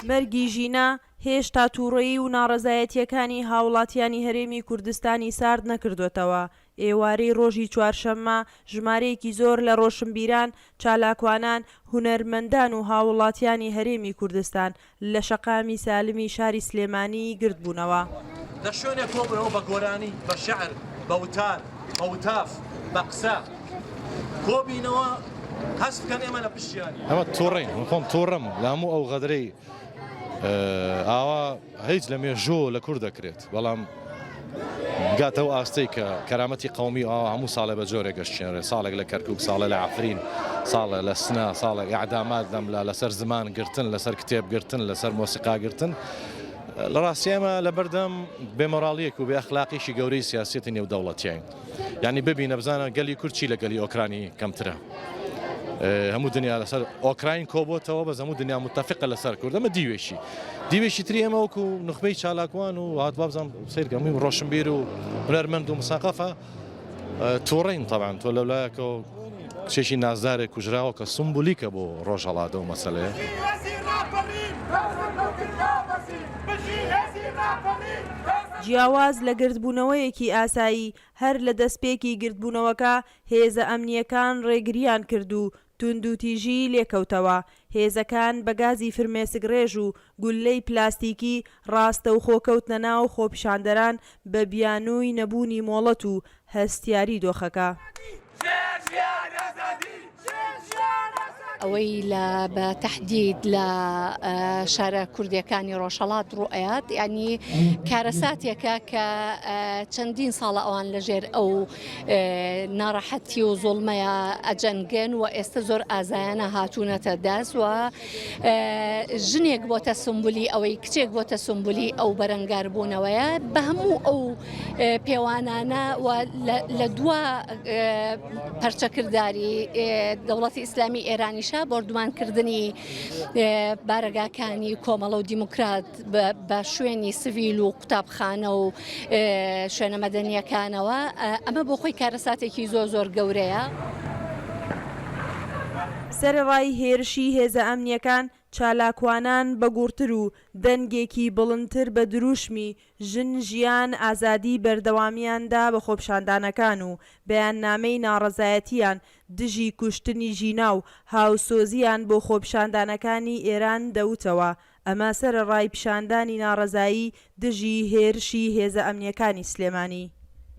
مەرگی ژینە هێشتا تووڕەیی و ناڕەزایەتیەکانی هاوڵاتیانی هەرێمی کوردستانی سارد نەکردوێتەوە. ئێوارەی ڕۆژی چوارشەممە ژمارەیەکی زۆر لە ڕۆشنبیران، چالاکوانان، هونەرمەندان و هاوڵاتیانی هەرێمی کوردستان لە شەقامی سالمی شاری سلێمانی گردبوونەوە. لە شوێنێک کۆبوونەوە بە گۆرانی، بە شەعر، بە وتار، بە وتاف، بە قسە کۆبینەوە هەست بکەن ئێمە لە پشتیانی. ئەمە تووڕین خۆم تووڕم لە هەموو ئەو غەدرەی ئاوا هیچ لە مێژۆ لە کوور دەکرێت، بەڵام گاتەوە ئاستەی کە کەرامەتی قەومی ئاوا هەموو ساڵێ بە جۆرێک گەشتێنرێ، ساڵێک لە کەرکووک، ساڵە لە عەفرین، ساڵە لە سنا، ساڵێک ئەعدامات دەملا لەسەر زمان گرتن، لەسەر کتێب گرتن، لەسەر مۆسیقا گرتن. لە ڕاستی ئێمە لە بەردەم بێمۆراڵیەک و بێ ئەخلاقیشی گەورەی سیاسەتی نێودەوڵەتیین. یعنی ببینە بزانە گەلی کورد چی لە گەلی ئۆکرانی کەمترە. هەموو دنیا لەسەر ئۆکراین کۆبووتەوە بەس هەموو دنیا متتەفقە لەسەر کورد. ئەمە دیوێشی تری ئەمە وەکو نخبەی چالاکوان و هاتووا بزانم سیرگەمی ڕۆشنبیر و هونەرمەند و مساقەفە تووڕین تەبعاً تۆ لەولایەکەوە کچێکی نازدارێک کوژراوە کە سمبولیکە بۆ ڕۆژهەڵاتە و مەسەلەیە. جیاواز لە گردبوونەوەیەکی ئاسایی هەر لە دەستپێکی گردبوونەوەکە هێزە ئەمنیەکان ڕێگریان کرد و توند و تیژی لێکەوتەوە. هێزەکان بە گازی فرمێسک ڕێژ و گولەی پلاستیکی ڕاستە و خۆکەوتنە ناو خۆپیشاندەران بە بیانووی نەبوونی مۆڵەت و هەستیاری دۆخەکە. ئەوەی بە تەحدید لە شارە کوردیەکانی ڕۆژهەڵات ڕوئەیات، یعنی کارەساتێکە کە چەندین ساڵە ئەوان لەژێر ئەو ناڕەحەتی و زوڵمەیە ئەجەنگن و ئێستا زۆر ئازایانە هاتوونەتە دەست و ژنێک بۆتە سمبولی ئەوەی کچێک بۆتە سمبولی ئەو بەرەنگاربوونەوەیە. بە هەموو ئەو پێوانانە و لە دووە پەرچەکردداری دەوڵەتی ئیسلامی ئێرانیش بردومانکردنی بارەگاکانی کۆمەڵە و دیموکرات بە شوێنی سڤیل و قوتابخانە و شوێنە مەدەنیەکانەوە، ئەمە بۆ خۆی کارەساتێکی زۆر گەورەیە. سەرەڕای هێرشی هێزە ئەمنیەکان چالاکوانان بەگوڕتر و دەنگێکی بڵندتر بە دروشمی ژن، ژیان، ئازادی بەردەوامیاندا بە خۆپیشاندانەکان و بەیاننامەی ناڕەزایەتیان دژی کوشتنی ژینا و هاوسۆزیان بۆ خۆپیشاندانەکانی ئێران دەوتەوە. ئەمە سەرەڕای پیشاندانی ناڕەزایی دژی هێرشی هێزە ئەمنیەکانی سلێمانی.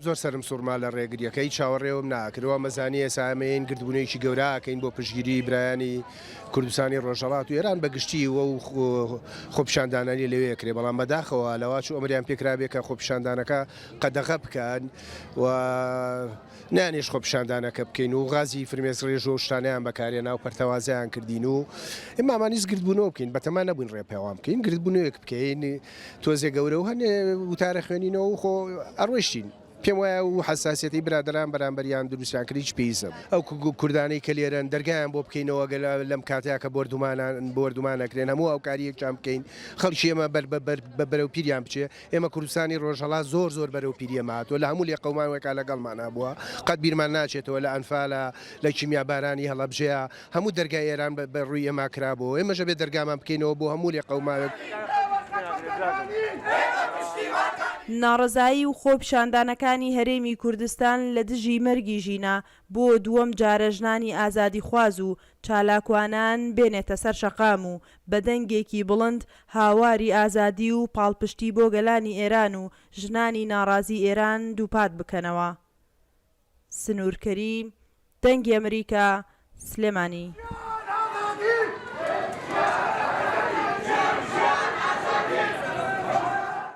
زۆر سرم سوورما لە ڕێگریەکەی چاوەڕێوەم ناکردەوە مەزانی ئێسامەین گردبوونەیەکی گەوراکەین بۆ پشگیری برایانی کوردستانی ڕۆژهەڵات و ئێران بەگشتی و خۆپیشاندانانی لەوەیەکرێ، بەڵام بەداخەوە لەواچ و ئەمریان پێکرابێت کە خۆپیشاندانەکە قەدەغە بکەن و نانێش خۆپیشاندانەکە بکەین و غازی فرمێس ڕێژ و شتانیان بەکارێ ناو پەرتەوازیان کردین و ئێمامانیست گردبوونەوە بکەین، بەتەمان نەبووین ڕێپێوان بکەین، گردبوونەوەیەک بکەین تۆزێ گەورە و هەنێ وتارە خوێنینەوە و خۆ ئەڕۆیشتین. پێم وایە و حساسیەتی برادران بەرامبەریان دروستیان کردی هیچ پێویستە ئەو کوردانەی کە لێرەن دەرگایان بۆ بکەینەوە لەم کاتەیە کە بۆردومانەکرێن هەموو ئەو کاریەکیان بکەین، خەڵکی ئێمە بەرەو پیریان بچێ. ئێمە کوردستانی ڕۆژهەڵات زۆر بەرەو پیریە ماتوە لە هەموو لێ قەومانێکا لەگەڵمان بووە، قەت بیرمان ناچێتەوە لە ئەنفالە لە کیمیابارانی هەڵەبجەیە هەموو دەرگای ئێران بەڕووی ئێمە کرابەوە. ئێمەژە بێ دەرگامان بکەینەوە بۆ هەموو لێ قەومانێک. ناڕەزایی و خۆپیشاندانەکانی هەرێمی کوردستان لە دژی مەرگی ژینە بۆ دووەم جارە ژنانی ئازادی خواز و چالاکوانان بێنێتە سەر شەقام و بە دەنگێکی بڵند هاواری ئازادی و پاڵپشتی بۆ گەلانی ئێران و ژنانی ناڕازی ئێران دووپات بکەنەوە. سنوورکەریم، دەنگی ئەمریکا، سلێمانی.